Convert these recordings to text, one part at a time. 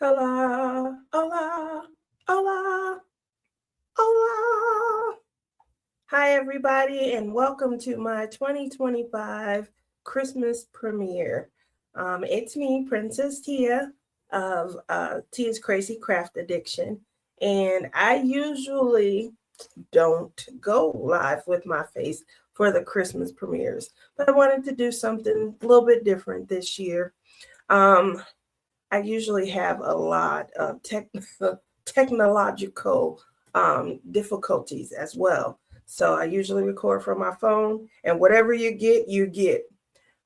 Hola, hola, hola, hola. Hi, everybody, and welcome to my 2025 Christmas premiere. It's me, Princess Tia of Tia's Crazy Craft Addiction, and I usually don't go live with my face for the Christmas premieres, but I wanted to do something a little bit different this year. Um, I usually have a lot of technological difficulties as well. So I usually record from my phone, and whatever you get, you get.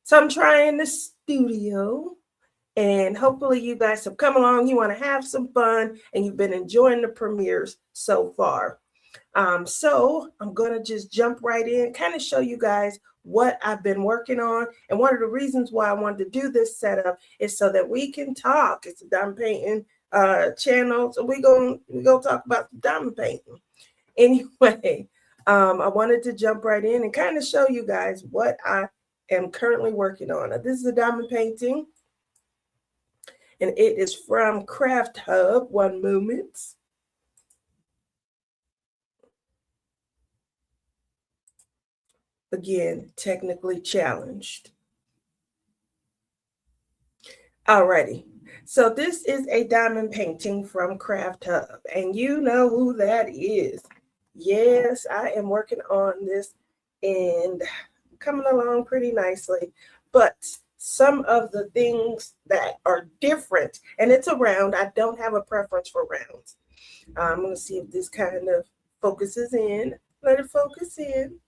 So I'm trying the studio, and hopefully you guys have come along. You want to have some fun, and you've been enjoying the premieres so far. So I'm going to just jump right in, kind of show you guys what I've been working on. And one of the reasons why I wanted to do this setup is so that we can talk. It's a diamond painting channel. So we're going to talk about diamond painting. Anyway, I wanted to jump right in and kind of show you guys what I am currently working on. Now, this is a diamond painting, and it is from Craft Hub. One moment. Again, technically challenged. Alrighty, so this is a diamond painting from Craft Hub, and you know who that is. Yes, I am working on this and coming along pretty nicely, but some of the things that are different, and it's a round, I don't have a preference for rounds. I'm going to see if this kind of focuses in. Let it focus in.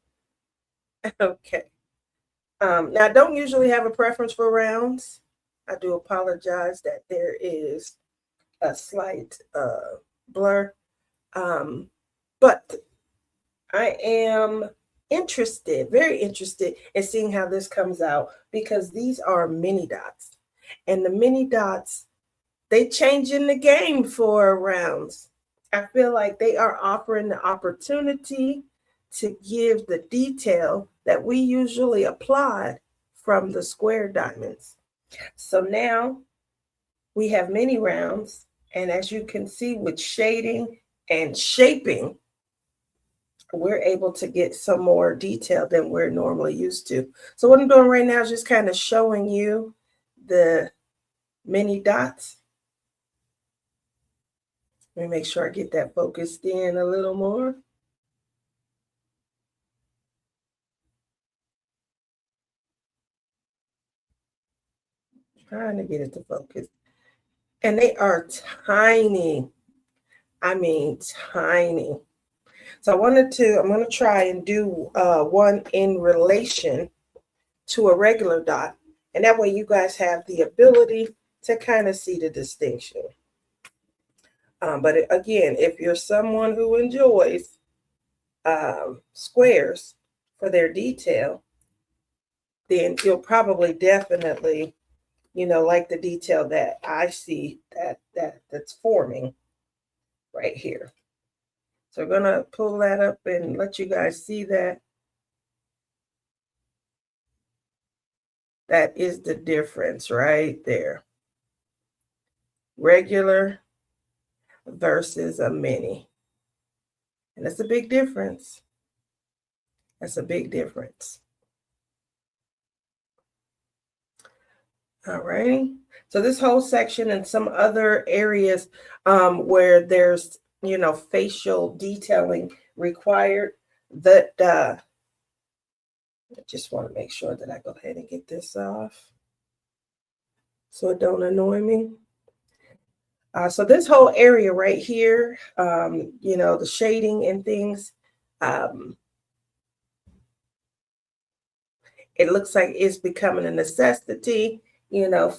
Okay. Now, I don't usually have a preference for rounds. I do apologize that there is a slight blur. But I am interested, very interested in seeing how this comes out because these are mini dots. And the mini dots, they change in the game for rounds. I feel like they are offering the opportunity to give the detail that we usually applaud from the square diamonds. So now we have many rounds, and as you can see with shading and shaping, we're able to get some more detail than we're normally used to. So what I'm doing right now is just kind of showing you the mini dots. Let me make sure I get that focused in a little more. Trying to get it to focus. And they are tiny. I mean, tiny. So I'm going to try and do one in relation to a regular dot. And that way you guys have the ability to kind of see the distinction. But again, if you're someone who enjoys squares for their detail, then you'll probably definitely, like the detail that I see that's forming right here. So I'm gonna pull that up and let you guys see that. That is the difference right there. Regular versus a mini. And that's a big difference. That's a big difference. All right. So this whole section and some other areas where there's, facial detailing required, that I just want to make sure that I go ahead and get this off so it don't annoy me. So this whole area right here, the shading and things, it looks like it's becoming a necessity,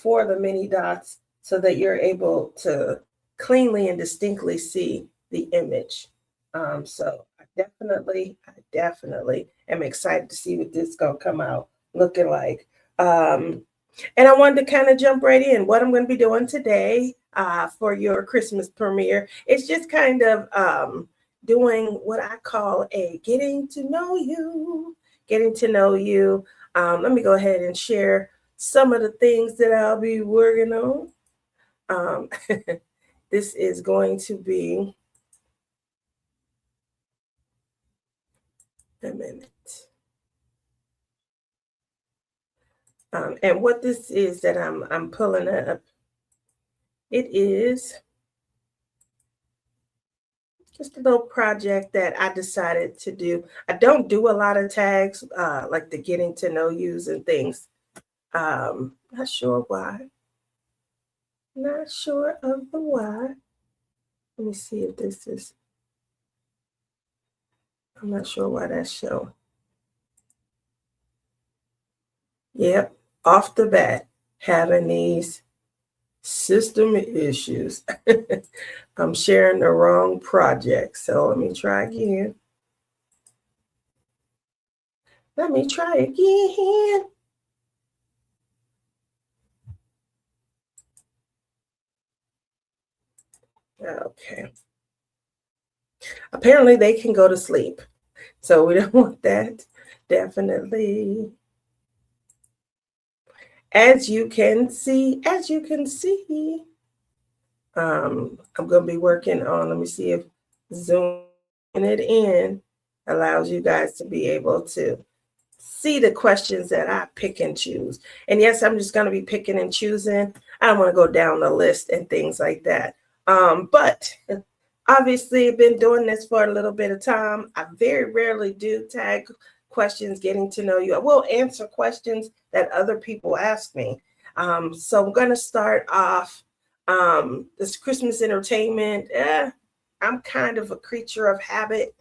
for the mini dots so that you're able to cleanly and distinctly see the image. So I definitely am excited to see what this is going to come out looking like. And I wanted to kind of jump right in. What I'm going to be doing today for your Christmas premiere is just kind of doing what I call a getting to know you. Let me go ahead and share some of the things that I'll be working on. This is going to be a minute. And what this is that I'm pulling up, it is just a little project that I decided to do. I don't do a lot of tags, like the getting to know yous and things. Not sure why. Not sure of the why. Let me see if this is, I'm not sure why that's showing. Yep, off the bat, having these system issues. I'm sharing the wrong project. So let me try again. Let me try again. Okay. Apparently they can go to sleep. So we don't want that. Definitely. As you can see, I'm going to be working on, let me see if zooming it in allows you guys to be able to see the questions that I pick and choose. And yes, I'm just going to be picking and choosing. I don't want to go down the list and things like that. But obviously, I've been doing this for a little bit of time. I very rarely do tag questions, getting to know you. I will answer questions that other people ask me. So I'm going to start off this Christmas entertainment. I'm kind of a creature of habit.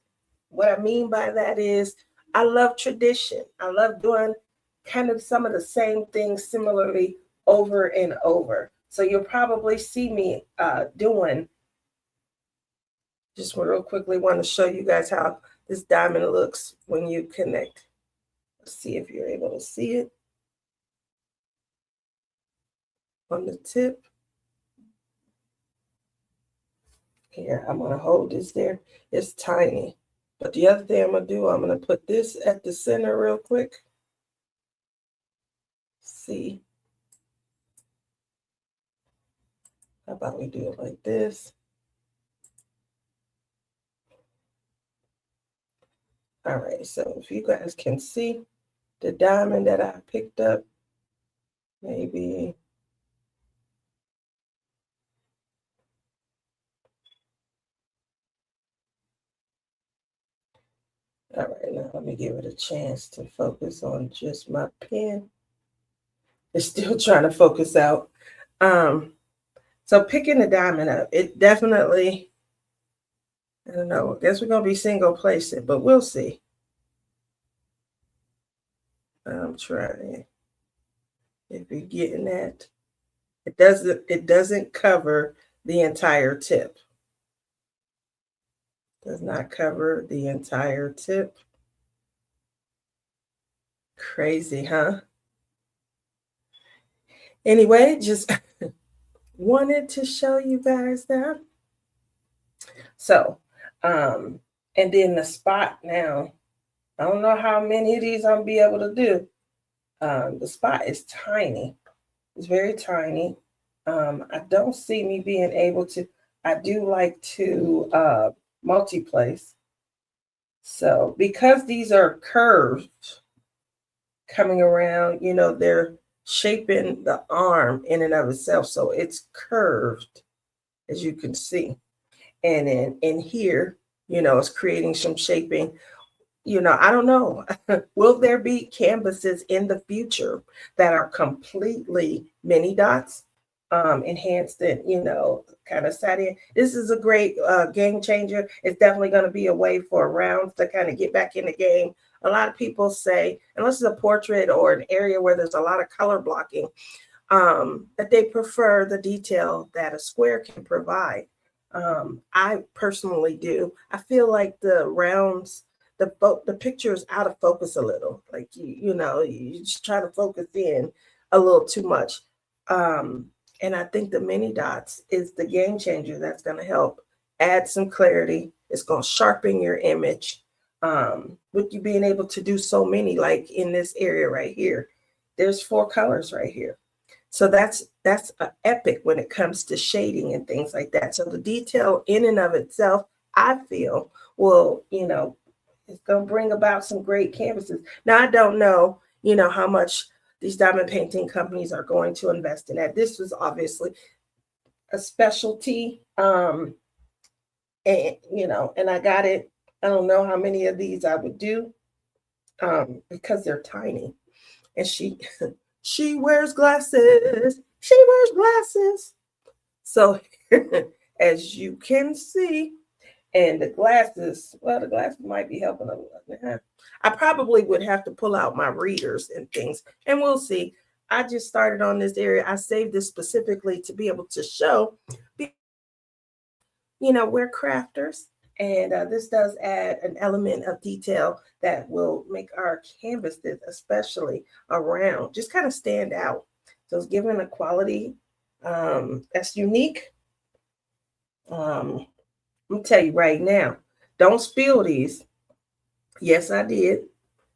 What I mean by that is I love tradition. I love doing kind of some of the same things similarly over and over. So you'll probably see me doing, just real quickly want to show you guys how this diamond looks when you connect. Let's see if you're able to see it on the tip. Here, I'm going to hold this there. It's tiny. But the other thing I'm going to do, I'm going to put this at the center real quick. See. How about we do it like this? All right, so if you guys can see the diamond that I picked up, maybe. All right, now let me give it a chance to focus on just my pen. It's still trying to focus out. So picking the diamond up, it definitely, I don't know, I guess we're going to be single placing, but we'll see. I'm trying. If you're getting that, it doesn't cover the entire tip. Does not cover the entire tip. Crazy, huh? Anyway, just wanted to show you guys that. So, and then the spot now, I don't know how many of these I'll be able to do. The spot is tiny. It's very tiny. I don't see me being able to, I do like to multi-place. So because these are curved coming around, you know, they're shaping the arm in and of itself. So it's curved, as you can see. And then in here, you know, it's creating some shaping. You know, I don't know. Will there be canvases in the future that are completely mini dots, enhanced and, you know, kind of sat in? This is a great game changer. It's definitely going to be a way for rounds to kind of get back in the game. A lot of people say, unless it's a portrait or an area where there's a lot of color blocking, that they prefer the detail that a square can provide. I personally do. I feel like the rounds, the picture is out of focus a little. Like you know, you just try to focus in a little too much. And I think the mini dots is the game changer that's going to help add some clarity. It's going to sharpen your image. With you being able to do so many, like in this area right here, there's 4 colors right here. So that's a epic when it comes to shading and things like that. So the detail in and of itself, I feel, will, it's going to bring about some great canvases. Now, I don't know, how much these diamond painting companies are going to invest in that. This was obviously a specialty. And I got it. I don't know how many of these I would do, because they're tiny. And she wears glasses. She wears glasses. So as you can see, and the glasses might be helping a little. I probably would have to pull out my readers and things, and we'll see. I just started on this area. I saved this specifically to be able to show, we're crafters, and this does add an element of detail that will make our canvases, especially around, just kind of stand out. So it's giving a quality that's unique. I'm gonna tell you right now, don't spill these. Yes, I did.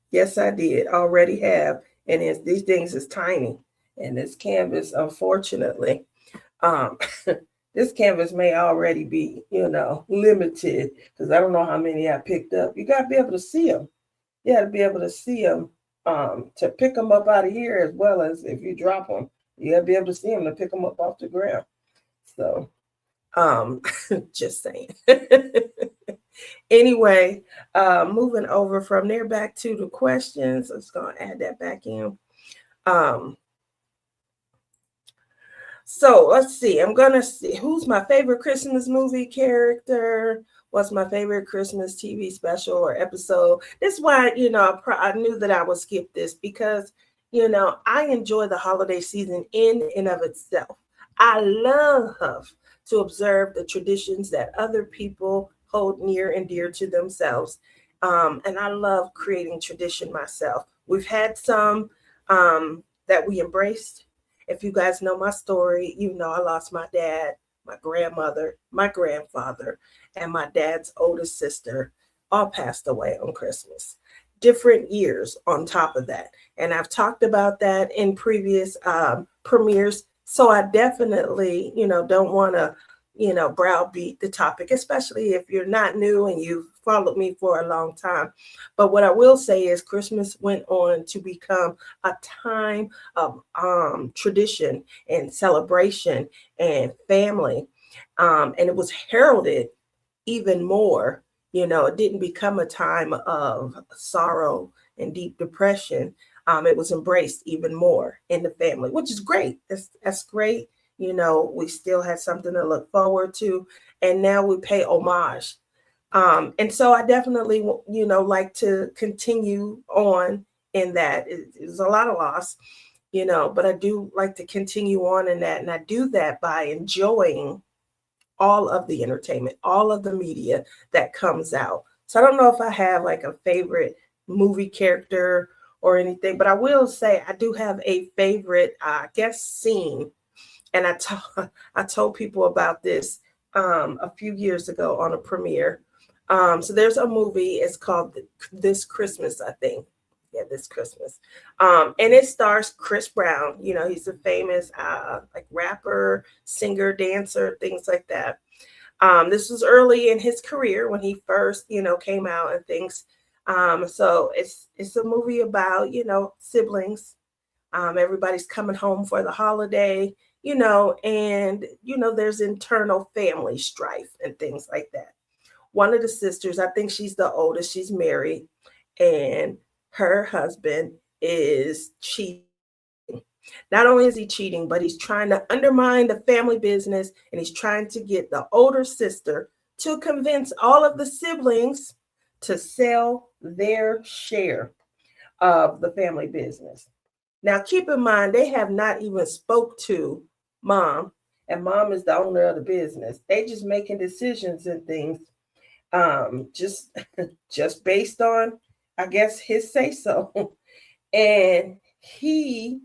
Yes, I did. Already have. And these things is tiny. And this canvas, unfortunately, um, this canvas may already be, limited, because I don't know how many I picked up. You got to be able to see them. You got to be able to see them to pick them up out of here, as well as if you drop them, you got to be able to see them to pick them up off the ground. So, just saying. Anyway, moving over from there back to the questions. I'm just going to add that back in. So let's see. I'm going to see who's my favorite Christmas movie character. What's my favorite Christmas TV special or episode? This is why, I knew that I would skip this, because, I enjoy the holiday season in and of itself. I love to observe the traditions that other people hold near and dear to themselves. And I love creating tradition myself. We've had some that we embraced. If you guys know my story, I lost my dad, my grandmother, my grandfather, and my dad's oldest sister all passed away on Christmas. Different years on top of that. And I've talked about that in previous premieres. So I definitely, don't want to, browbeat the topic, especially if you're not new and you've followed me for a long time. But what I will say is Christmas went on to become a time of tradition and celebration and family. And it was heralded even more. It didn't become a time of sorrow and deep depression. It was embraced even more in the family, which is great. That's great. We still had something to look forward to, and now we pay homage. And so I definitely, like to continue on in that. It's a lot of loss, but I do like to continue on in that. And I do that by enjoying all of the entertainment, all of the media that comes out. So I don't know if I have like a favorite movie character or anything, but I will say I do have a favorite, scene. And I told people about this a few years ago on a premiere. So there's a movie. It's called This Christmas, I think. Yeah, This Christmas. And it stars Chris Brown. He's a famous like rapper, singer, dancer, things like that. This was early in his career when he first, came out and things. So it's a movie about, siblings. Everybody's coming home for the holiday, and, there's internal family strife and things like that. One of the sisters, I think she's the oldest, she's married, and her husband is cheating. Not only is he cheating, but he's trying to undermine the family business, and he's trying to get the older sister to convince all of the siblings to sell their share of the family business. Now, keep in mind, they have not even spoke to mom, and mom is the owner of the business. They just making decisions and things, just just based on, I guess, his say so. And he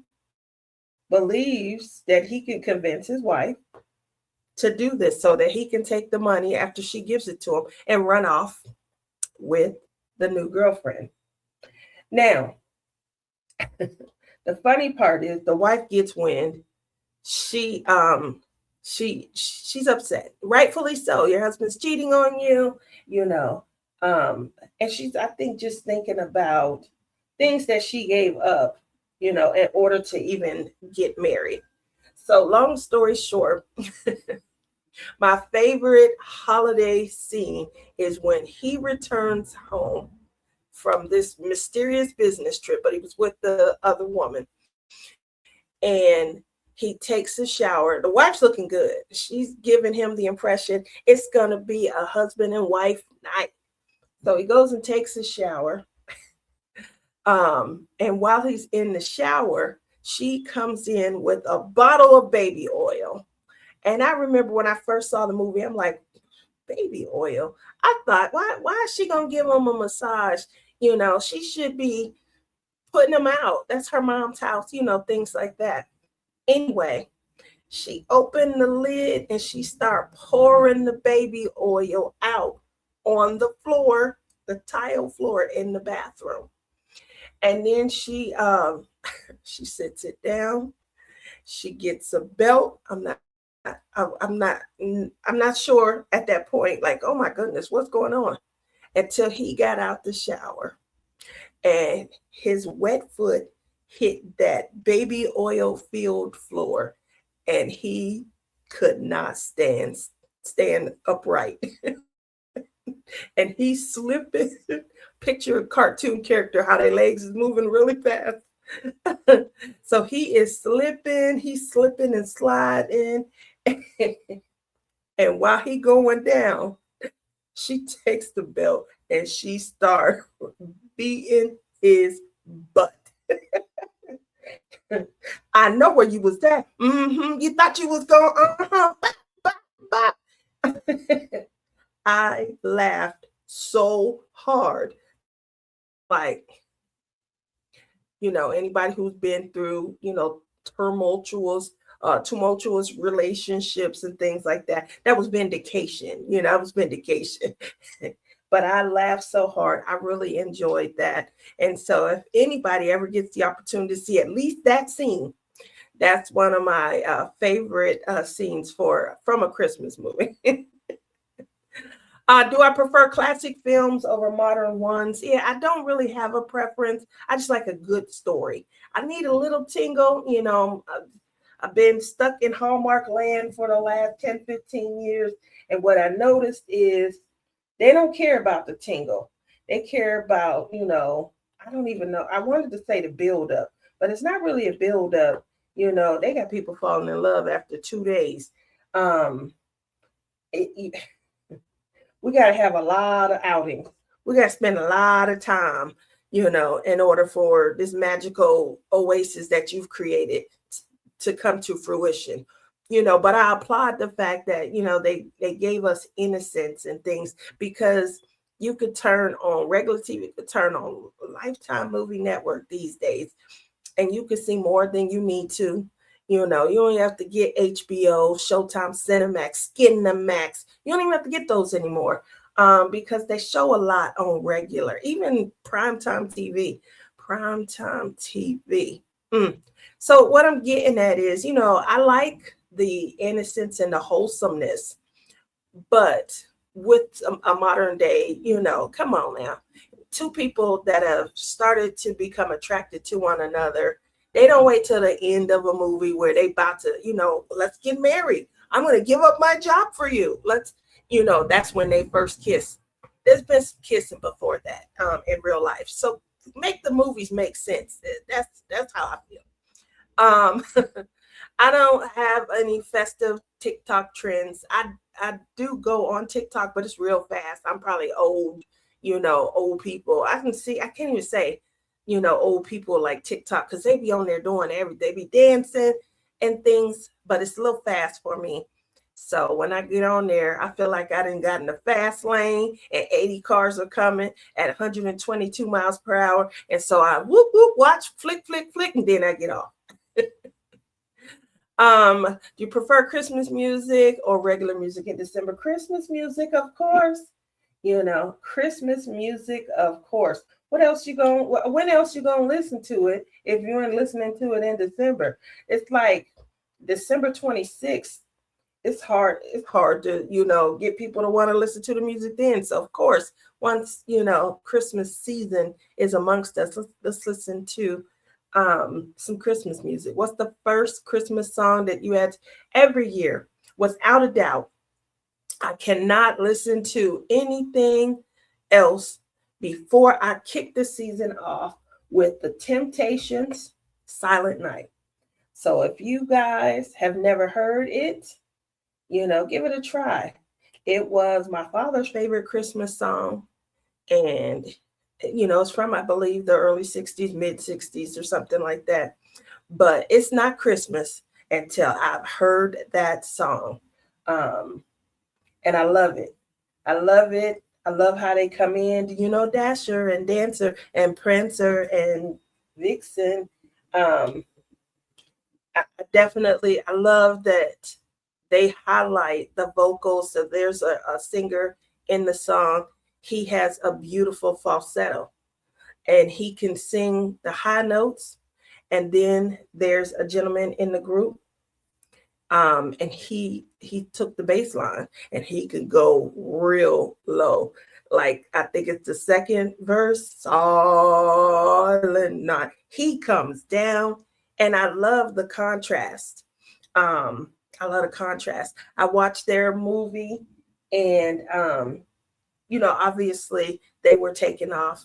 believes that he can convince his wife to do this so that he can take the money after she gives it to him and run off with the new girlfriend. Now, the funny part is the wife gets wind she's upset, rightfully so. Your husband's cheating on you, you know. And she's, I think, just thinking about things that she gave up, in order to even get married. So long story short, my favorite holiday scene is when he returns home from this mysterious business trip, but he was with the other woman. And he takes a shower. The wife's looking good. She's giving him the impression it's going to be a husband and wife night. So he goes and takes a shower. And while he's in the shower, she comes in with a bottle of baby oil. And I remember when I first saw the movie, I'm like, baby oil. I thought, why is she gonna give him a massage? She should be putting him out. That's her mom's house, things like that. Anyway, she opened the lid and she started pouring the baby oil out on the floor, the tile floor in the bathroom. And then she sits it down. She gets a belt. I'm not sure at that point, like, oh my goodness, what's going on? Until he got out the shower and his wet foot hit that baby oil filled floor and he could not stand upright. And he's slipping. Picture a cartoon character, how their legs is moving really fast. So he's slipping and sliding. And while he going down, she takes the belt and she starts beating his butt. I know where you was at. You thought you was going, I laughed so hard. Like, anybody who's been through, tumultuous relationships and things like that. That was vindication. That was vindication. But I laughed so hard. I really enjoyed that. And so if anybody ever gets the opportunity to see at least that scene, that's one of my favorite scenes from a Christmas movie. Do I prefer classic films over modern ones? Yeah, I don't really have a preference. I just like a good story. I need a little tingle. I've been stuck in Hallmark land for the last 10, 15 years. And what I noticed is they don't care about the tingle. They care about, I don't even know. I wanted to say the build up, but it's not really a build up. They got people falling in love after 2 days. We got to have a lot of outings. We got to spend a lot of time, in order for this magical oasis that you've created to come to fruition. But I applaud the fact that, they gave us innocence and things, because you could turn on regular TV, you could turn on Lifetime Movie Network these days, and you could see more than you need to. You don't have to get HBO, Showtime, Cinemax, Skinamax. You don't even have to get those anymore, because they show a lot on regular, even primetime TV. Primetime TV. So what I'm getting at is, I like the innocence and the wholesomeness, but with a modern day, come on now. Two people that have started to become attracted to one another, they don't wait till the end of a movie where they about to, let's get married. I'm going to give up my job for you. That's when they first kiss. There's been some kissing before that in real life. So make the movies make sense. That's how I feel. I don't have any festive TikTok trends. I do go on TikTok, but it's real fast. I'm probably old, old people. I can't even say, old people like TikTok, because they be on there doing everything. They be dancing and things, but it's a little fast for me. So when I get on there, I feel like I done got in the fast lane and 80 cars are coming at 122 miles per hour. And so I whoop, whoop, watch, flick, flick, flick, and then I get off. Do you prefer Christmas music or regular music in December? Christmas music, of course. Christmas music, of course. When else you gonna listen to it if you ain't listening to it in December? It's like December 26th, it's hard to, get people to want to listen to the music then. So of course, once, Christmas season is amongst us, let's listen to some Christmas music. What's the first Christmas song that you had every year? Without a doubt, I cannot listen to anything else before I kick the season off with the Temptations' Silent Night. So if you guys have never heard it, give it a try. It was my father's favorite Christmas song. And, it's from, I believe, the early 60s, mid 60s, or something like that. But it's not Christmas until I've heard that song. And I love it. I love it. I love how they come in, Dasher and Dancer and Prancer and Vixen. I love that they highlight the vocals. So there's a singer in the song. He has a beautiful falsetto and he can sing the high notes. And then there's a gentleman in the group. And he took the bass line and he could go real low. Like, I think it's the second verse, Silent Night. He comes down, and I love the contrast. I love the contrast. I watched their movie, and obviously they were taken off.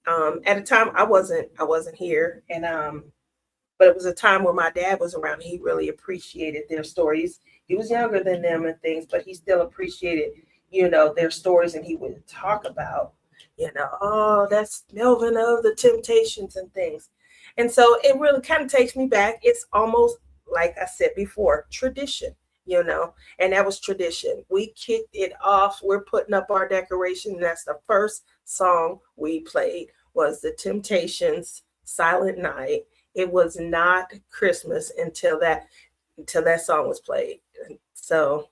At a time I wasn't here, and but it was a time where my dad was around. He really appreciated their stories. He was younger than them and things, but he still appreciated, their stories. And he would talk about, oh, that's Melvin of the Temptations and things. And so it really kind of takes me back. It's almost, like I said before, tradition, and that was tradition. We kicked it off. We're putting up our decoration. And that's the first song we played was the Temptations' Silent Night. It was not Christmas until that song was played. So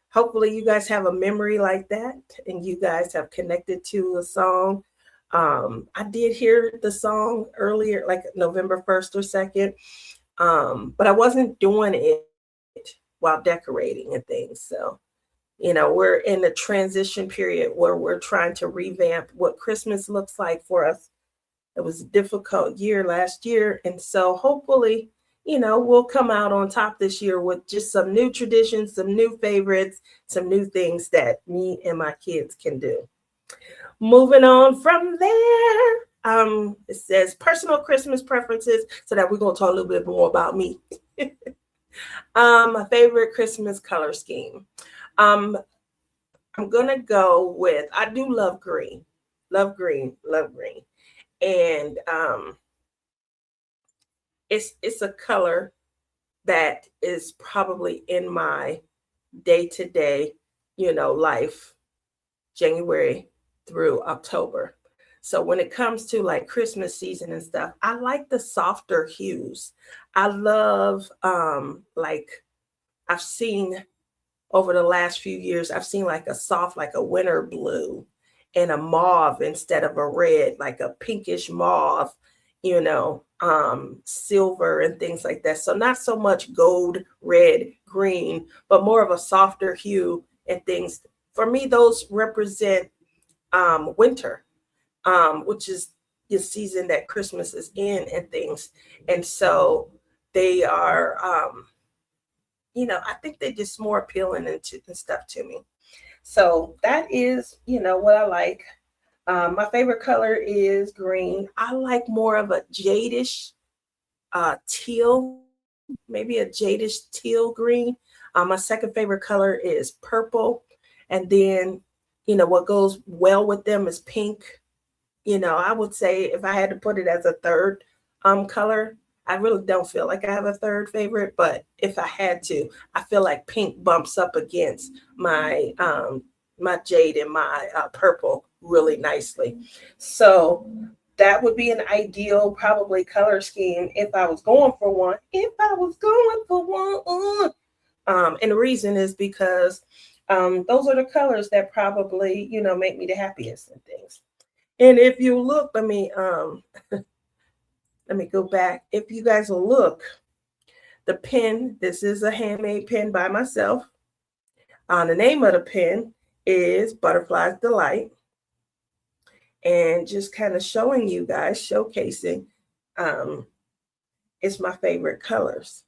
hopefully you guys have a memory like that and you guys have connected to a song. I did hear the song earlier, like November 1st or 2nd, but I wasn't doing it while decorating and things. So, we're in a transition period where we're trying to revamp what Christmas looks like for us. It was a difficult year last year. And so hopefully, we'll come out on top this year with just some new traditions, some new favorites, some new things that me and my kids can do. Moving on from there, it says personal Christmas preferences, so that we're going to talk a little bit more about me. My favorite Christmas color scheme. I'm going to go with, I do love green. Love green. And it's a color that is probably in my day-to-day, life, January through October. So when it comes to like Christmas season and stuff, I like the softer hues. I love like I've seen over the last few years, I've seen like a soft, like a winter blue and a mauve instead of a red, like a pinkish mauve, silver and things like that. So not so much gold, red, green, but more of a softer hue and things. For me, those represent winter, which is the season that Christmas is in and things. And so they are, I think they're just more appealing and stuff to me. So that is, what I like. My favorite color is green. I like more of a jadish teal, maybe a jadish teal green. My second favorite color is purple. And then, what goes well with them is pink. I would say if I had to put it as a third color, I really don't feel like I have a third favorite, but if I had to, I feel like pink bumps up against my my jade and my purple really nicely. So that would be an ideal probably color scheme if I was going for one. And the reason is because those are the colors that probably, make me the happiest and things. And if you look, let me go back. If you guys will look, The pen, this is a handmade pen by myself. The name of the pen is Butterfly's Delight. And just kind of showing you guys, showcasing, it's my favorite colors.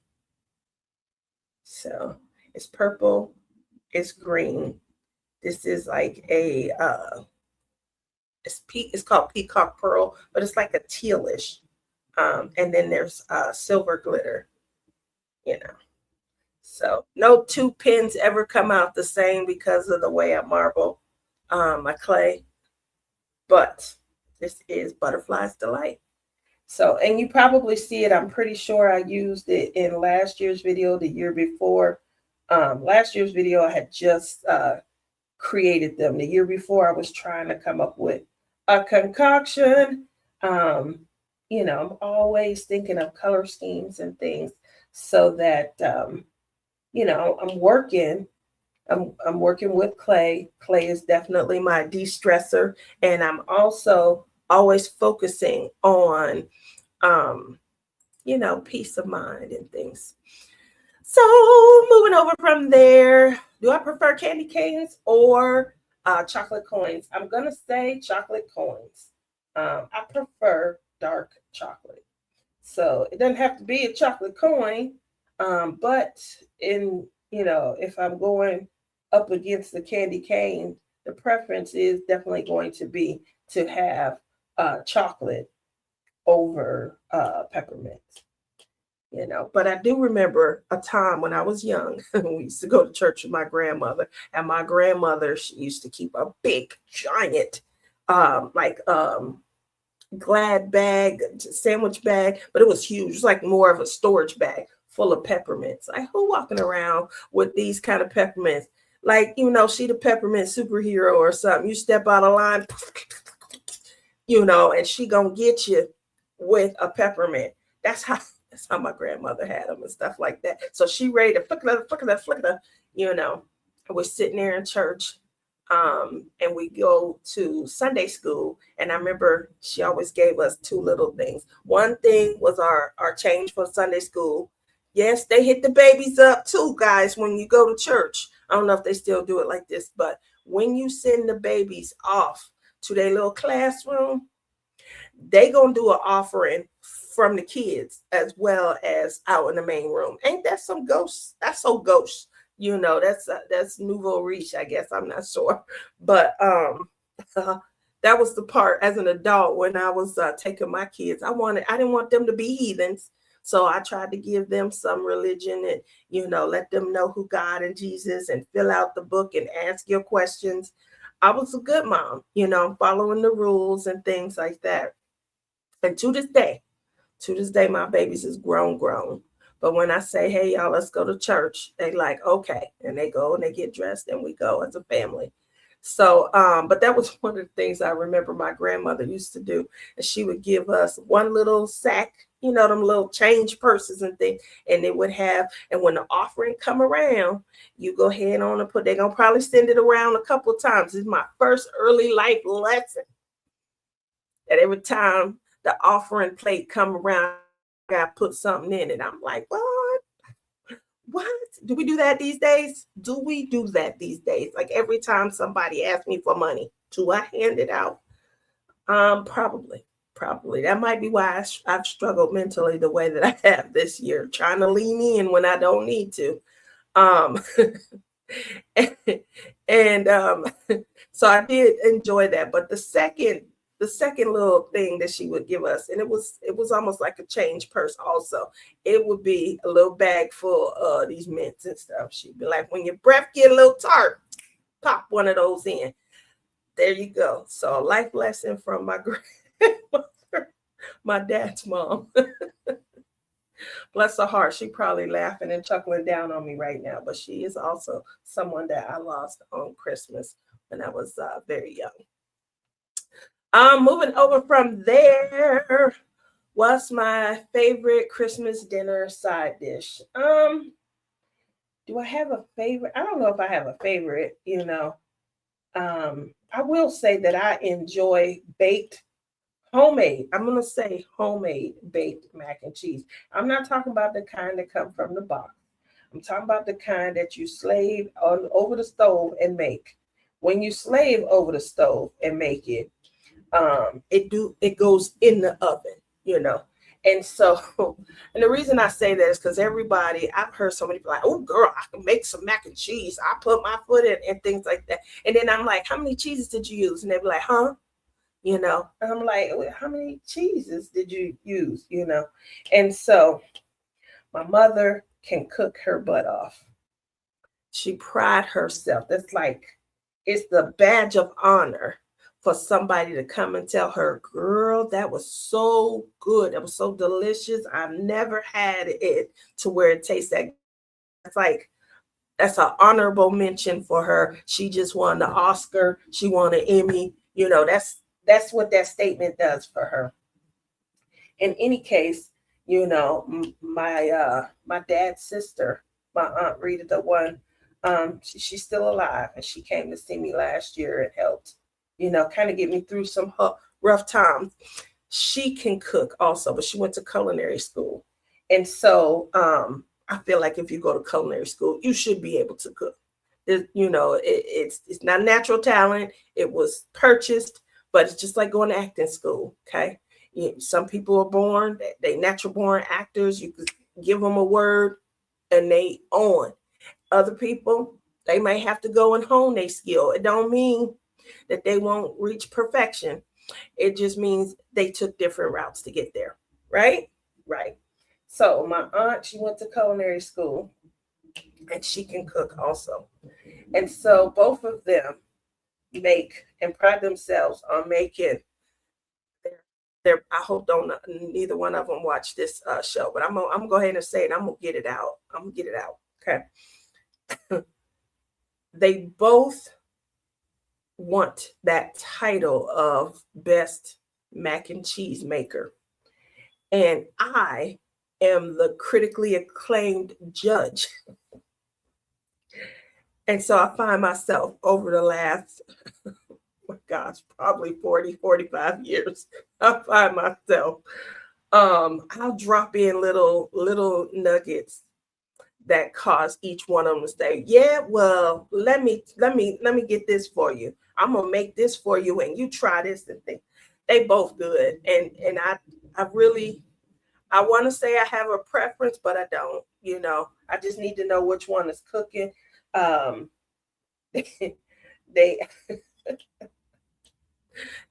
So it's purple, it's green. This is like a, it's called Peacock Pearl, but it's like a tealish. And then there's silver glitter, you know. So no two pens ever come out the same because of the way I marble my clay. But this is Butterfly's Delight. So, and you probably see it. I'm pretty sure I used it in last year's video, the year before. Last year's video, I had just created them. The year before, I was trying to come up with a concoction. You know, I'm always thinking of color schemes and things so that, you know, I'm working with clay. Clay is definitely my de-stressor. And I'm also always focusing on, you know, peace of mind and things. So moving over from there, do I prefer candy canes or chocolate coins? I'm going to say chocolate coins. I prefer dark chocolate. So it doesn't have to be a chocolate coin, but in, you know, if I'm going up against the candy cane, the preference is definitely going to be to have chocolate over peppermint, you know. But I do remember a time when I was young, we used to go to church with my grandmother, and my grandmother, she used to keep a big giant Glad bag, sandwich bag, but it was huge. It was like more of a storage bag full of peppermints. Like, who walking around with these kind of peppermints? Like, you know, she the peppermint superhero or something. You step out of line, you know, and she gonna get you with a peppermint. That's how my grandmother had them and stuff like that. So she ready to flicker, you know. We're sitting there in church. And we go to Sunday school. And I remember she always gave us two little things. One thing was our change for Sunday school. Yes, they hit the babies up too, guys, when you go to church. I don't know if they still do it like this, but when you send the babies off to their little classroom, they gonna do an offering from the kids as well as out in the main room. Ain't that some ghosts? That's so ghost. You know, that's nouveau riche, I guess. I'm not sure. But that was the part as an adult when I was taking my kids. I didn't want them to be heathens. So I tried to give them some religion and, you know, let them know who God and Jesus and fill out the book and ask your questions. I was a good mom, you know, following the rules and things like that. And to this day, my babies is grown. But when I say, hey, y'all, let's go to church, they like, okay. And they go and they get dressed and we go as a family. So, but that was one of the things I remember my grandmother used to do. And she would give us one little sack, you know, them little change purses and things. And it would have, and when the offering come around, you go ahead on and they're going to probably send it around a couple of times. This is my first early life lesson. That every time the offering plate come around, I got to put something in it. I'm like, what? Do we do that these days? Like every time somebody asks me for money, do I hand it out? Probably. That might be why I've struggled mentally the way that I have this year, trying to lean in when I don't need to. And so I did enjoy that. But the second little thing that she would give us, and it was almost like a change purse also. It would be a little bag full of these mints and stuff. She'd be like, when your breath get a little tart, pop one of those in. There you go. So a life lesson from my grandmother, my dad's mom. Bless her heart. She probably laughing and chuckling down on me right now, but she is also someone that I lost on Christmas when I was very young. Moving over from there, what's my favorite Christmas dinner side dish? Do I have a favorite? I don't know if I have a favorite, you know. I will say that I enjoy baked Homemade. I'm going to say homemade baked mac and cheese. I'm not talking about the kind that come from the box. I'm talking about the kind that you slave on over the stove and make. When you slave over the stove and make it, it goes in the oven, you know. And so, and the reason I say that is because everybody, I've heard so many people like, oh girl, I can make some mac and cheese. I put my foot in and things like that. And then I'm like, how many cheeses did you use? And they be like, huh? You know, and I'm like, well, how many cheeses did you use? You know, and so my mother can cook her butt off. She pride herself. That's like, it's the badge of honor for somebody to come and tell her, girl, that was so good. That was so delicious. I've never had it to where it tastes that. It's like, that's an honorable mention for her. She just won the Oscar. She won an Emmy. You know, that's what that statement does for her. In any case, you know, my dad's sister, my aunt Rita, the one, she's still alive, and she came to see me last year and helped, you know, kind of get me through some rough times. She can cook also, but she went to culinary school, and so I feel like if you go to culinary school, you should be able to cook. You know, it's not natural talent. It was purchased, but it's just like going to acting school. Okay, some people are born, they natural born actors. You could give them a word and they on. Other people, they may have to go and hone their skill. It don't mean that they won't reach perfection. It just means they took different routes to get there. Right? Right. So my aunt, she went to culinary school and she can cook also. And so both of them make and pride themselves on making their I hope don't neither one of them watch this show, but I'm gonna go ahead and say it. I'm gonna get it out. I'm gonna get it out. Okay. They both want that title of best mac and cheese maker. And I am the critically acclaimed judge. And so I find myself over the last, oh my gosh, probably 40, 45 years, I find myself, I'll drop in little nuggets that cause each one of them to say, yeah, well, let me get this for you. I'm gonna make this for you and you try this and think. They both good. And I really, I want to say I have a preference, but I don't, you know. I just need to know which one is cooking. Um they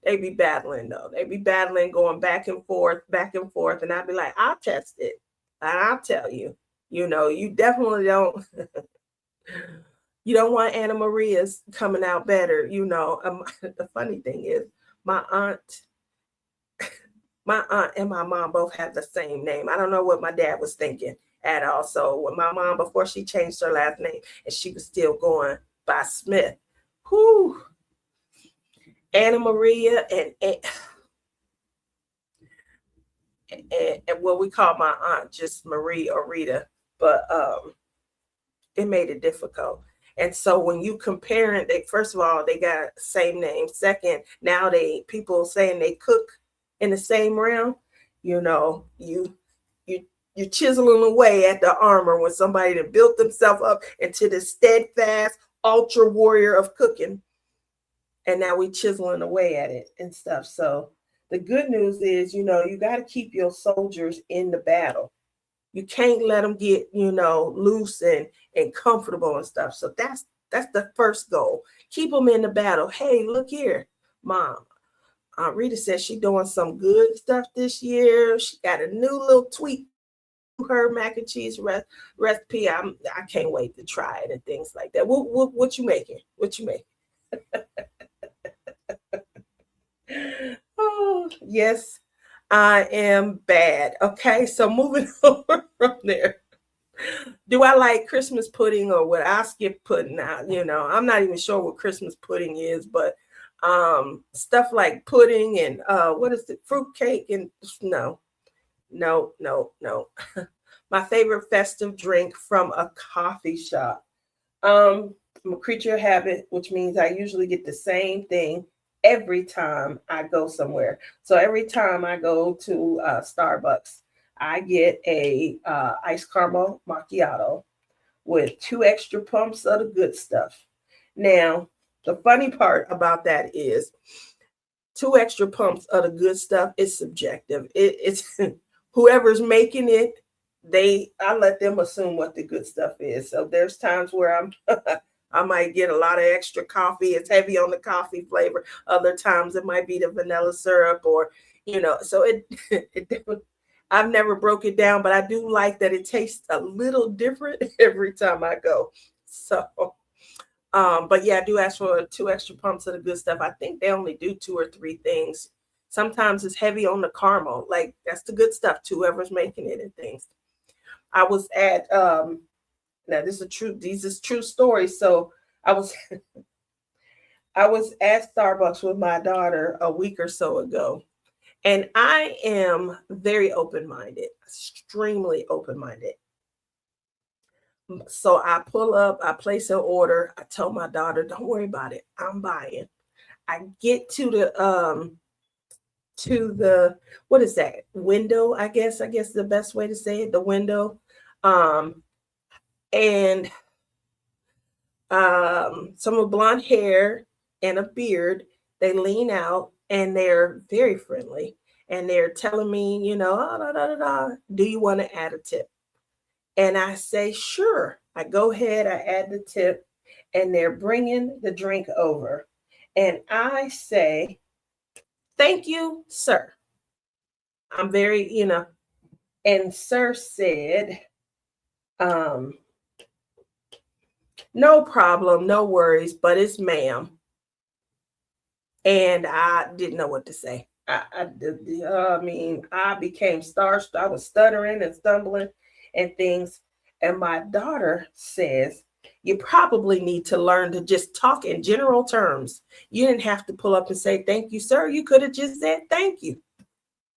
they be battling though. They be battling, going back and forth, and I'd be like, I'll test it. And I'll tell you, you know, you definitely don't you don't want Anna Maria's coming out better, you know. The funny thing is my aunt my aunt and my mom both have the same name. I don't know what my dad was thinking at all. So when my mom, before she changed her last name, and she was still going by Smith, whoo, Anna Maria and what we call my aunt just Marie or Rita, but it made it difficult. And so when you compare it, they first of all they got same name. Second, now they people saying they cook in the same realm. You know, you you chiseling away at the armor when somebody that built themselves up into the steadfast ultra warrior of cooking, and now we chiseling away at it and stuff. So the good news is, you know, you got to keep your soldiers in the battle. You can't let them get, you know, loose and comfortable and stuff. So that's the first goal. Keep them in the battle. Hey, look here, mom. Rita says she's doing some good stuff this year. She got a new little tweak to her mac and cheese recipe. I can't wait to try it and things like that. What you making? What you making? Oh, yes, I am bad. Okay, so moving over from there. Do I like Christmas pudding or would I skip pudding out? You know, I'm not even sure what Christmas pudding is, but stuff like pudding and what is it, fruit cake and no, no, no, no. My favorite festive drink from a coffee shop. I'm a creature of habit, which means I usually get the same thing every time I go somewhere. So every time I go to Starbucks, I get a iced caramel macchiato with 2 extra pumps of the good stuff. Now, the funny part about that is 2 extra pumps of the good stuff is subjective. It's whoever's making it, I let them assume what the good stuff is. So there's times where I might get a lot of extra coffee. It's heavy on the coffee flavor. Other times it might be the vanilla syrup or, so I've never broke it down, but I do like that it tastes a little different every time I go. So, but yeah, I do ask for 2 extra pumps of the good stuff. I think they only do 2 or 3 things. Sometimes it's heavy on the caramel. Like that's the good stuff, whoever's making it and things. I was at now these is true stories. So I was I was at Starbucks with my daughter a week or so ago. And I am very open-minded, extremely open-minded. So I pull up, I place an order. I tell my daughter, don't worry about it. I'm buying. I get to the what is that? Window, I guess the best way to say it, the window. And some with blonde hair and a beard, they lean out and they're very friendly. And they're telling me, do you want to add a tip? And I say, sure. I go ahead, I add the tip, and they're bringing the drink over. And I say, thank you, sir. I'm very, and sir said, no problem, no worries, but it's ma'am. And I didn't know what to say. I mean, I became starstruck. I was stuttering and stumbling and things. And my daughter says, you probably need to learn to just talk in general terms. You didn't have to pull up and say, thank you, sir. You could have just said, thank you.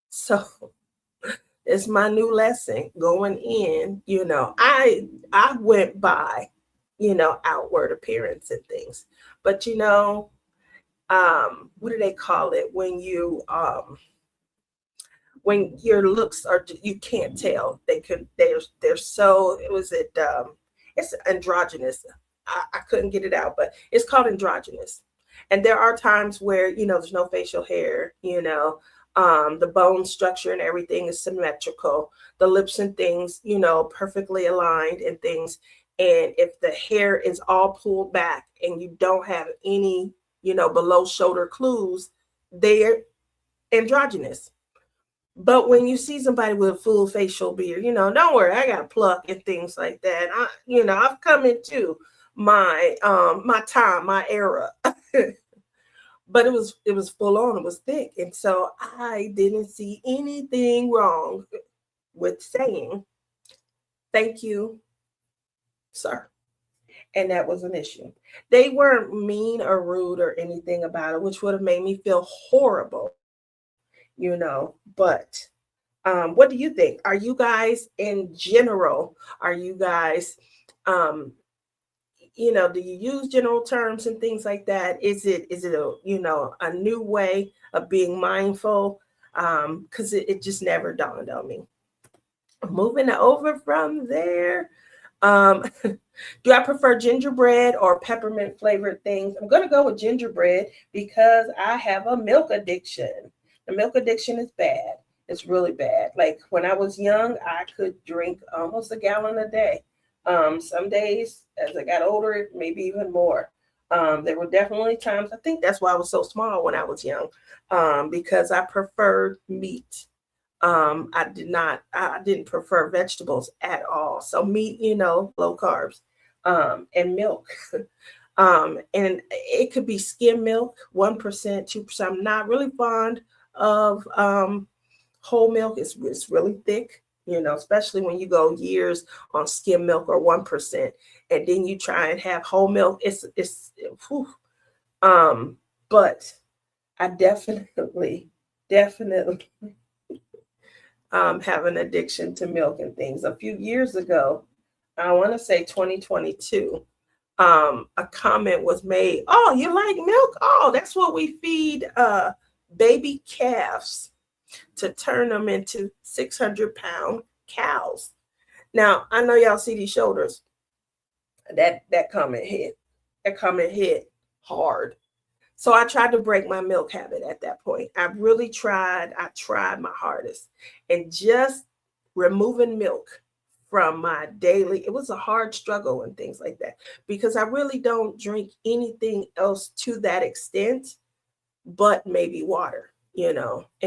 So it's my new lesson going in. I went by, outward appearance and things. But, what do they call it when your looks are, you can't tell, they're so, it's androgynous. I couldn't get it out, but it's called androgynous. And there are times where there's no facial hair, the bone structure and everything is symmetrical, the lips and things perfectly aligned and things. And if the hair is all pulled back and you don't have any below shoulder clues, they're androgynous. But when you see somebody with a full facial beard, don't worry, I got a pluck and things like that. I've come into my time, my era. But it was full on, it was thick. And so I didn't see anything wrong with saying, thank you, sir. And that was an issue. They weren't mean or rude or anything about it, which would have made me feel horrible, but what do you think? Are you guys in general, are you guys, do you use general terms and things like that? Is it a new way of being mindful? Because it just never dawned on me. Moving over from there, do I prefer gingerbread or peppermint flavored things? I'm going to go with gingerbread because I have a milk addiction. The milk addiction is bad. It's really bad. Like when I was young, I could drink almost a gallon a day. Some days as I got older, maybe even more. There were definitely times, I think that's why I was so small when I was young, because I preferred meat. I didn't prefer vegetables at all. So meat, low carbs, and milk. And it could be skim milk, 1%, 2%. I'm not really fond of whole milk. It's really thick, especially when you go years on skim milk or 1%, and then you try and have whole milk. Whew. But I definitely have an addiction to milk and things. A few years ago, I want to say 2022, a comment was made, oh, you like milk? Oh, that's what we feed baby calves to turn them into 600-pound cows. Now, I know y'all see these shoulders. That comment hit. That comment hit hard. So I tried to break my milk habit at that point. I really tried. I tried my hardest. And just removing milk from my daily, it was a hard struggle and things like that, because I really don't drink anything else to that extent, but maybe water, and I'll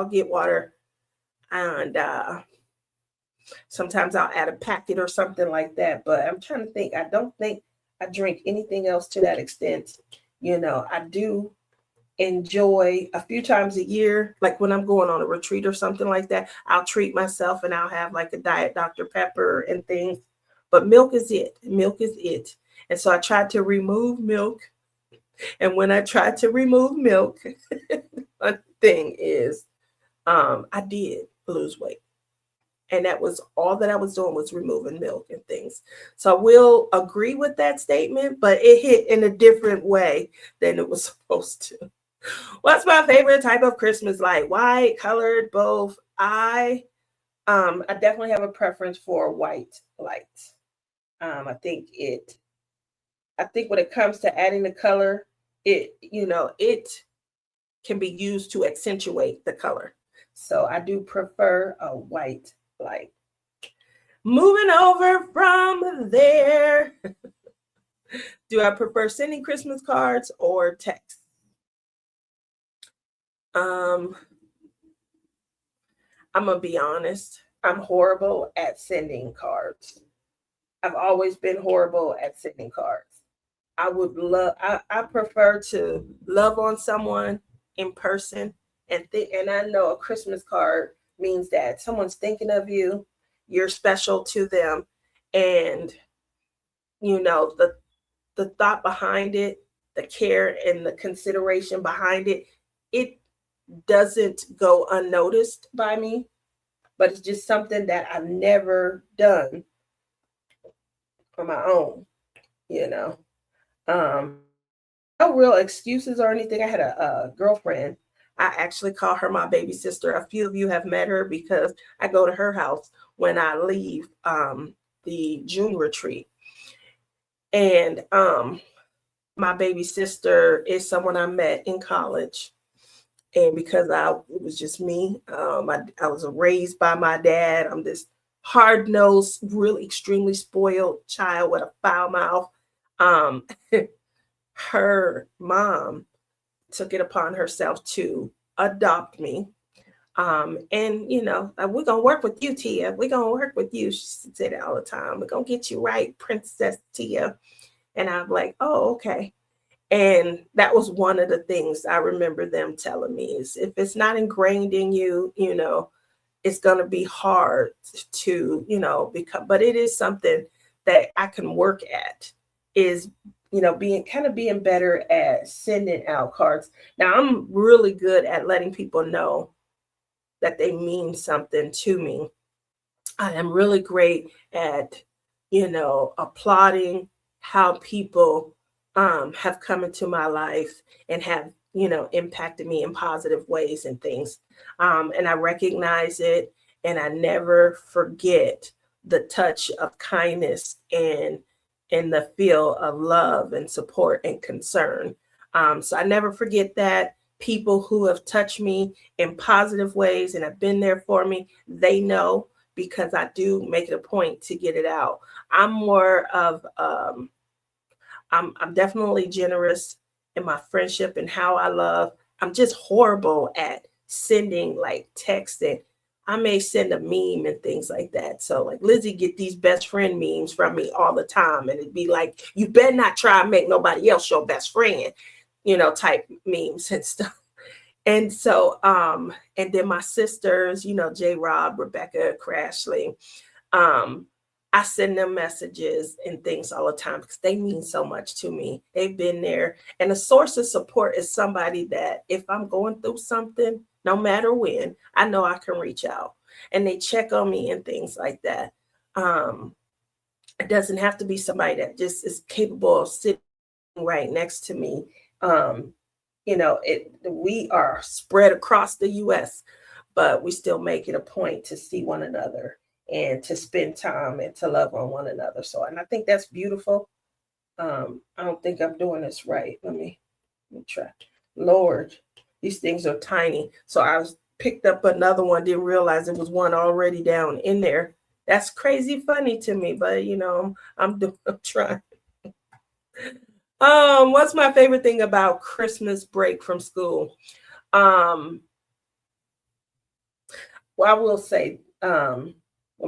get water, and sometimes I'll add a packet or something like that. But I'm trying to think. I don't think I drink anything else to that extent. I do enjoy a few times a year, like when I'm going on a retreat or something like that, I'll treat myself and I'll have like a diet Dr. Pepper and things. But milk is it. Milk is it. And so I tried to remove milk. And when I tried to remove milk, one thing is I did lose weight. And that was all that I was doing, was removing milk and things. So I will agree with that statement, but it hit in a different way than it was supposed to. What's my favorite type of Christmas light? White, colored, both. I definitely have a preference for white lights. I think when it comes to adding the color, it can be used to accentuate the color. So I do prefer a white light. Moving over from there, do I prefer sending Christmas cards or text? I'm gonna be honest. I'm horrible at sending cards. I've always been horrible at sending cards. I prefer to love on someone in person, and I know a Christmas card means that someone's thinking of you, you're special to them, and the thought behind it, the care and the consideration behind it, it doesn't go unnoticed by me, but it's just something that I've never done on my own, you know. No real excuses or anything. I had a girlfriend. I actually call her my baby sister. A few of you have met her because I go to her house when I leave the June retreat. And my baby sister is someone I met in college. And because it was just me, I was raised by my dad. I'm this hard-nosed, really extremely spoiled child with a foul mouth. Her mom took it upon herself to adopt me. And we're gonna work with you, Tia. We're gonna work with you. She said it all the time. We're gonna get you right, Princess Tia. And I'm like, oh, okay. And that was one of the things I remember them telling me, is if it's not ingrained in you, it's going to be hard to, become, but it is something that I can work at, is, being better at sending out cards. Now I'm really good at letting people know that they mean something to me. I am really great at, applauding how people have come into my life and have, impacted me in positive ways and things. And I recognize it, and I never forget the touch of kindness and the feel of love and support and concern. So I never forget that. People who have touched me in positive ways and have been there for me, they know, because I do make it a point to get it out. I'm more of I'm definitely generous in my friendship and how I love. I'm just horrible at sending like texting. I may send a meme and things like that. So like Lizzie get these best friend memes from me all the time, and it'd be like, you better not try and make nobody else your best friend, type memes and stuff. And so, and then my sisters, J. Rob, Rebecca, Crashly, I send them messages and things all the time because they mean so much to me. They've been there. And a source of support is somebody that if I'm going through something, no matter when, I know I can reach out, and they check on me and things like that. It doesn't have to be somebody that just is capable of sitting right next to me. Um, we are spread across the US, but we still make it a point to see one another and to spend time and to love on one another. So, and I think that's beautiful. I don't think I'm doing this right. Let me try. Lord, these things are tiny. So I was picked up another one, didn't realize it was one already down in there. That's crazy funny to me, but I'm trying. What's my favorite thing about Christmas break from school? Um, well, I will say, when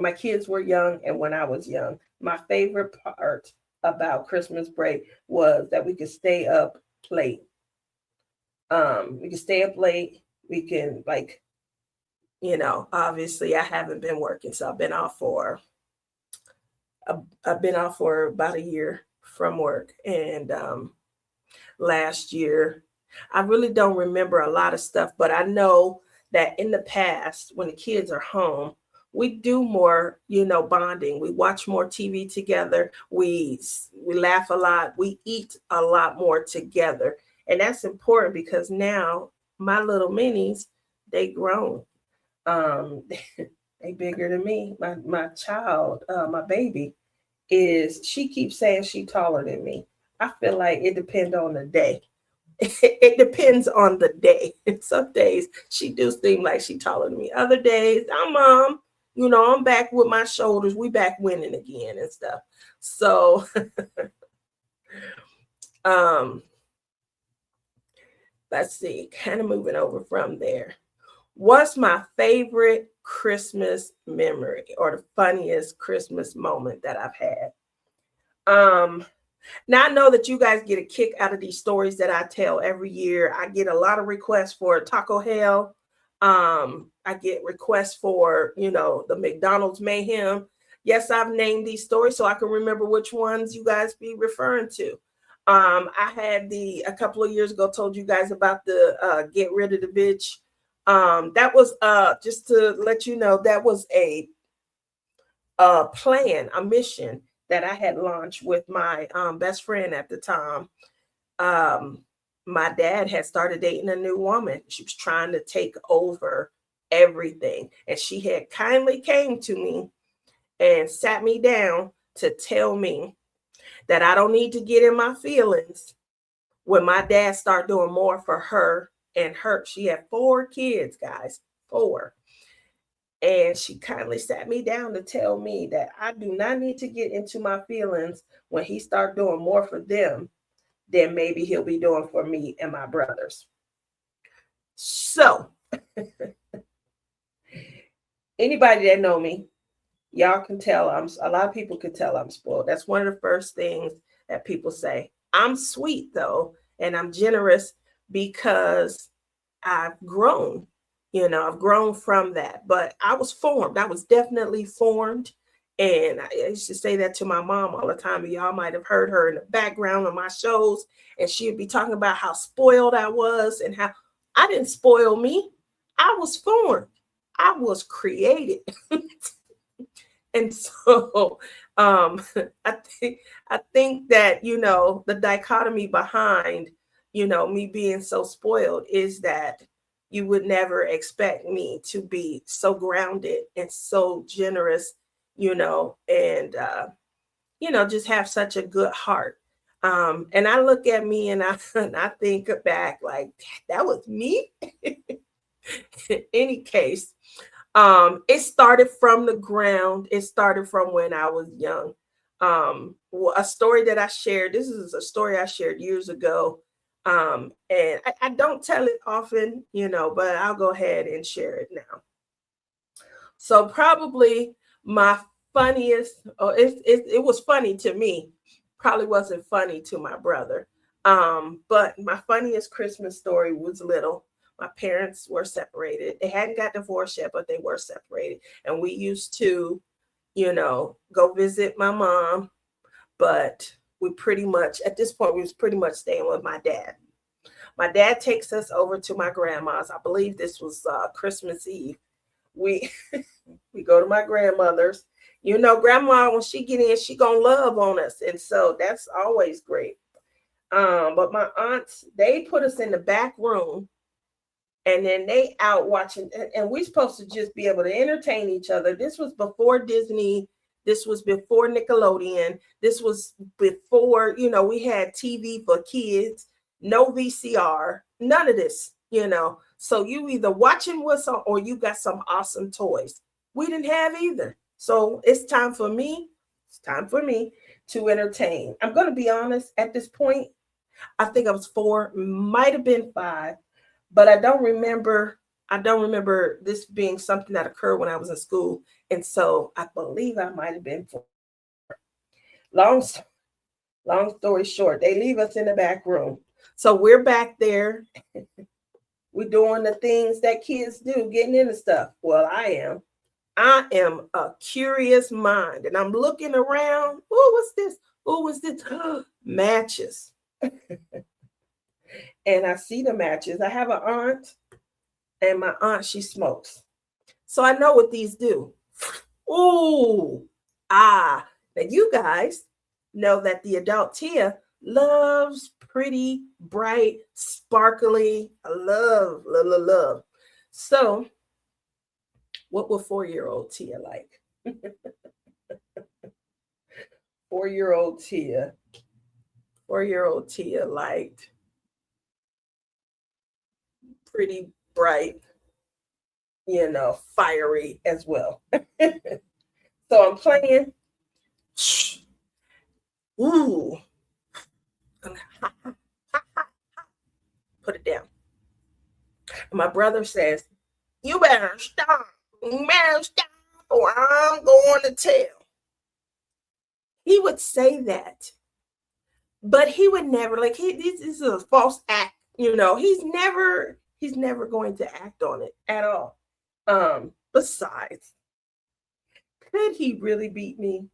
my kids were young and when I was young, my favorite part about Christmas break was that we could stay up late. We could stay up late. We can obviously I haven't been working, so I've been off for about a year from work, and last year I really don't remember a lot of stuff, but I know that in the past, when the kids are home, we do more, bonding. We watch more TV together. We laugh a lot. We eat a lot more together, and that's important because now my little minis, they grown. Um, they bigger than me. My child, my baby, she keeps saying she taller than me. I feel like it depends on the day. It depends on the day. Some days she do seem like she taller than me. Other days, I'm back with my shoulders. We back winning again and stuff. So um let's see, kind of moving over from there. What's my favorite Christmas memory or the funniest Christmas moment that I've had? Um, Now I know that you guys get a kick out of these stories that I tell every year. I get a lot of requests for Taco Hell. I get requests for, the McDonald's mayhem. Yes, I've named these stories so I can remember which ones you guys be referring to. I had a couple of years ago told you guys about the get rid of the bitch. That was just to let you know, that was a plan, a mission that I had launched with my best friend at the time. Um, my dad had started dating a new woman. She was trying to take over everything. And she had kindly came to me and sat me down to tell me that I don't need to get in my feelings when my dad started doing more for her and her. She had 4 kids, guys, 4. And she kindly sat me down to tell me that I do not need to get into my feelings when he start doing more for them than maybe he'll be doing for me and my brothers. So anybody that know me, y'all can tell a lot of people can tell I'm spoiled. That's one of the first things that people say. I'm sweet though, and I'm generous because I've grown. I've grown from that. But I was formed. I was definitely formed. And I used to say that to my mom all the time. Y'all might have heard her in the background of my shows, and she'd be talking about how spoiled I was and how I didn't spoil me. I was formed. I was created. And so um, I think that the dichotomy behind me being so spoiled is that you would never expect me to be so grounded and so generous, and just have such a good heart. And I look at me and and I think back like that was me. In any case, it started from the ground. It started from when I was young. A story that I shared, this is a story I shared years ago. And I don't tell it often, but I'll go ahead and share it now. So probably my funniest, it was funny to me, probably wasn't funny to my brother. But my funniest Christmas story was little. My parents were separated. They hadn't got divorced yet, but they were separated. And we used to, go visit my mom, but we pretty much, at this point, we was pretty much staying with my dad. My dad takes us over to my grandma's. I believe this was Christmas Eve. We we go to my grandmother's, You know, grandma, when she get in, she gonna love on us. And so that's always great. But my aunts, they put us in the back room and then they out watching, and we supposed to just be able to entertain each other. This was before Disney. This was before Nickelodeon. This was before, you know, we had TV for kids, no VCR, none of this, you know. So you either watching what's on or you got some awesome toys. We didn't have either. So it's time for me. It's time for me to entertain. I'm going to be honest, at this point, I think I was 4, might have been 5, but I don't remember this being something that occurred when I was in school. And so I believe I might have been 4. Long story short, they leave us in the back room. So we're back there. We're doing the things that kids do, getting into stuff. Well, I am a curious mind, and I'm looking around. Oh, what's this? Oh, what's this? Matches. And I see the matches. I have an aunt, and my aunt, she smokes. So I know what these do. Ooh, now you guys know that the adult Tia loves pretty, bright, sparkly. I love. So what would 4-year-old Tia like? 4-year-old Tia liked pretty bright, you know, fiery as well. So I'm playing. Ooh. Put it down. My brother says, you better stop. You better stop or I'm going to tell. He would say that, but he would never, like, this is a false act. You know, he's never going to act on it at all. Besides, could he really beat me?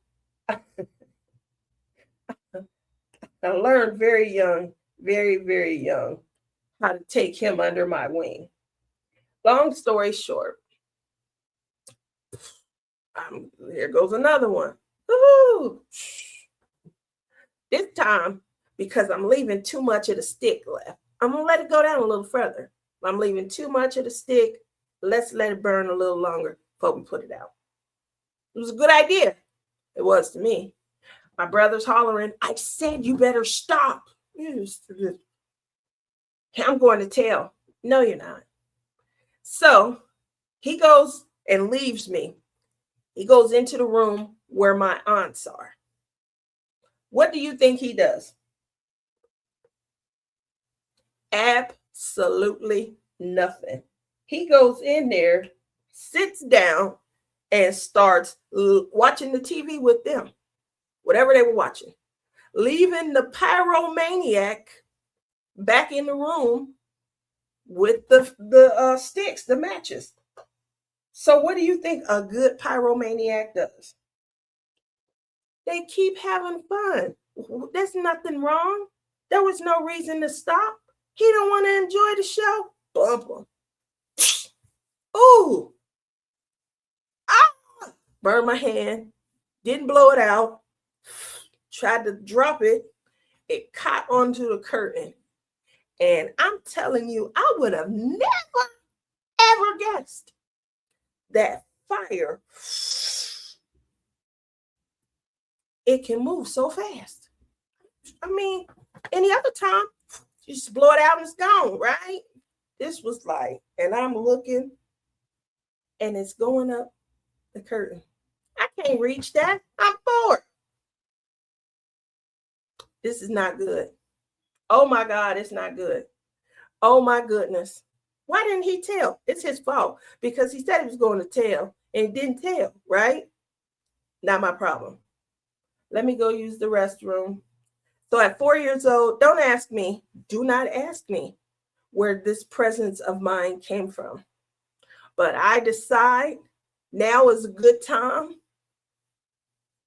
I learned very young, very, very young, how to take him under my wing. Long story short, here goes another one. Woo-hoo. This time, because I'm leaving too much of the stick left, I'm going to let it go down a little further. I'm leaving too much of the stick. Let's let it burn a little longer before we put it out. It was a good idea. It was to me. My brother's hollering, I said you better stop. I'm going to tell. No, you're not. So he goes and leaves me. He goes into the room where my aunts are. What do you think he does? Absolutely nothing. He goes in there, sits down, and starts watching the TV with them, whatever they were watching, leaving the pyromaniac back in the room with the sticks, the matches. So what do you think a good pyromaniac does? They keep having fun. There's nothing wrong. There was no reason to stop. He don't want to enjoy the show. Bump him. Ooh. Ah! Burned my hand. Didn't blow it out. Tried to drop it. It caught onto the curtain. And I'm telling you, I would have never, ever guessed that fire, it can move so fast. I mean, any other time, you just blow it out and it's gone, right? This was like, and I'm looking, and it's going up the curtain. I can't reach that. I'm 4. This is not good. Oh my God, it's not good. Oh my goodness. Why didn't he tell? It's his fault because he said he was going to tell and didn't tell, right? Not my problem. Let me go use the restroom. So at 4 years old, don't ask me, do not ask me where this presence of mine came from. But I decide now is a good time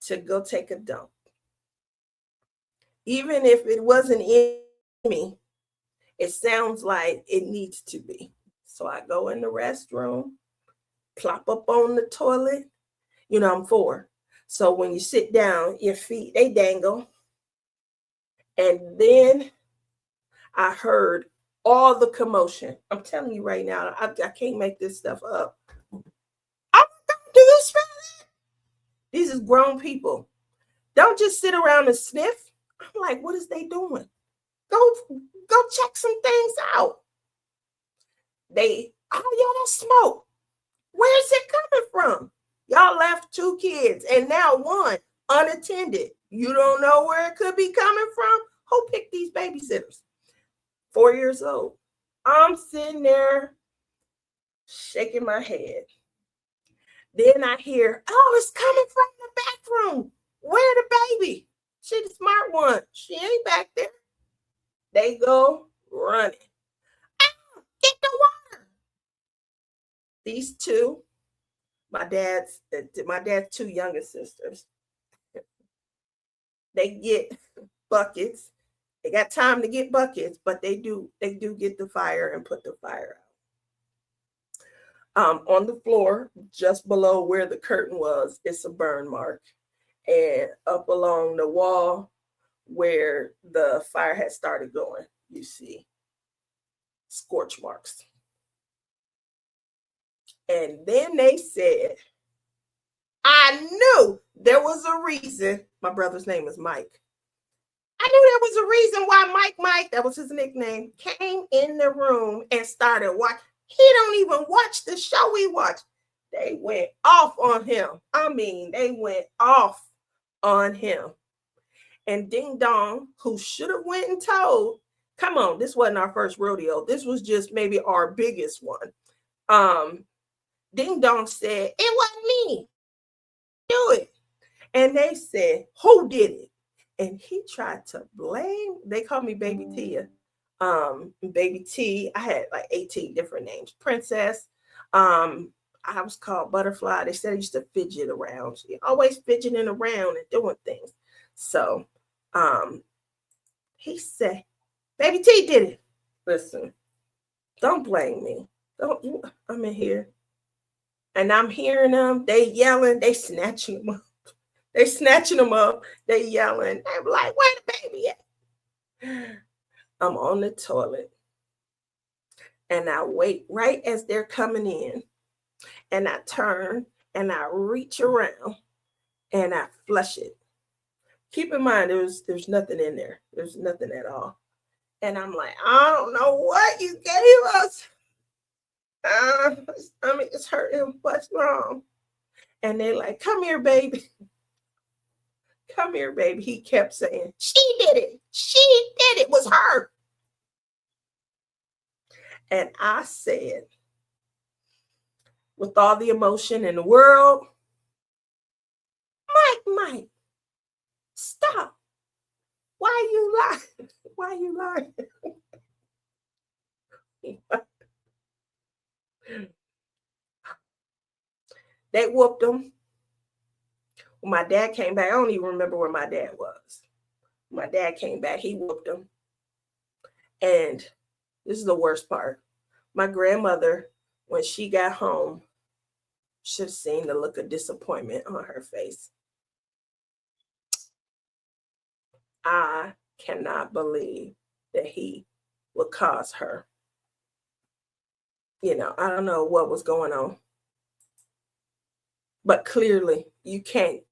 to go take a dump. Even if it wasn't in me, it sounds like it needs to be. So I go in the restroom, plop up on the toilet. You know, I'm 4. So when you sit down, your feet, they dangle. And then I heard all the commotion. I'm telling you right now, I can't make this stuff up. Oh my God, do you smell that? These is grown people. Don't just sit around and sniff. I'm like, what is they doing? Go check some things out. They, oh, y'all, that smoke. Where's it coming from? Y'all left 2 kids and now 1 unattended. You don't know where it could be coming from? Who picked these babysitters? 4 years old. I'm sitting there shaking my head. Then I hear, oh, it's coming from the bathroom. Where the baby? She the smart one. She ain't back there. They go running. Ah, get the water. These 2, my dad's 2 youngest sisters, they get buckets. They got time to get buckets, but they do get the fire and put the fire out. On the floor, just below where the curtain was, it's a burn mark. And up along the wall where the fire had started going, you see scorch marks. And then they said, I knew there was a reason. My brother's name is Mike. I knew there was a reason why Mike, that was his nickname, came in the room and started watching. He don't even watch the show we watch. They went off on him. I mean, they went off on him. And Ding Dong, who should have went and told, come on, this wasn't our first rodeo. This was just maybe our biggest one. Ding Dong said, it wasn't me. Do it. And they said, who did it? And he tried to blame. They called me Baby Tia. Baby T. I had like 18 different names. Princess. I was called Butterfly. They said I used to fidget around. She always fidgeting around and doing things. So he said, Baby T did it. Listen, don't blame me. I'm in here. And I'm hearing them. They yelling. They snatching them up. They snatching them up. They yelling. I'm like, where the baby at? I'm on the toilet. And I wait right as they're coming in. And I turn and I reach around and I flush it. Keep in mind, there's nothing in there. There's nothing at all. And I'm like, I don't know what you gave us. Stomach is hurting. What's wrong? And they're like, come here, baby. Come here, baby. He kept saying, she did it. She did it. It was her. And I said, with all the emotion in the world, Mike, stop. Why you lying? Why you lying? They whooped him. When my dad came back, I don't even remember where my dad was. My dad came back, he whooped him. And this is the worst part. My grandmother, when she got home, should have seen the look of disappointment on her face. I cannot believe that he would cause her. I don't know what was going on. But clearly, you can't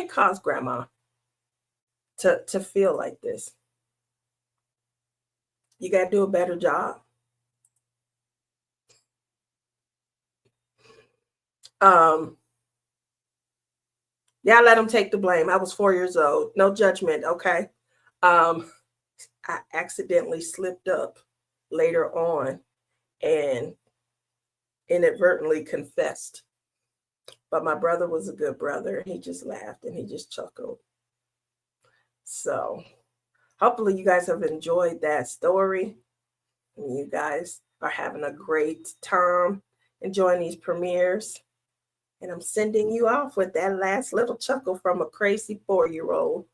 cause grandma to feel like this. You got to do a better job. Yeah, let him take the blame. I was 4 years old. No judgment, okay? I accidentally slipped up later on and inadvertently confessed. But my brother was a good brother. He just laughed and he just chuckled. So hopefully you guys have enjoyed that story. And you guys are having a great time enjoying these premieres. And I'm sending you off with that last little chuckle from a crazy 4-year-old.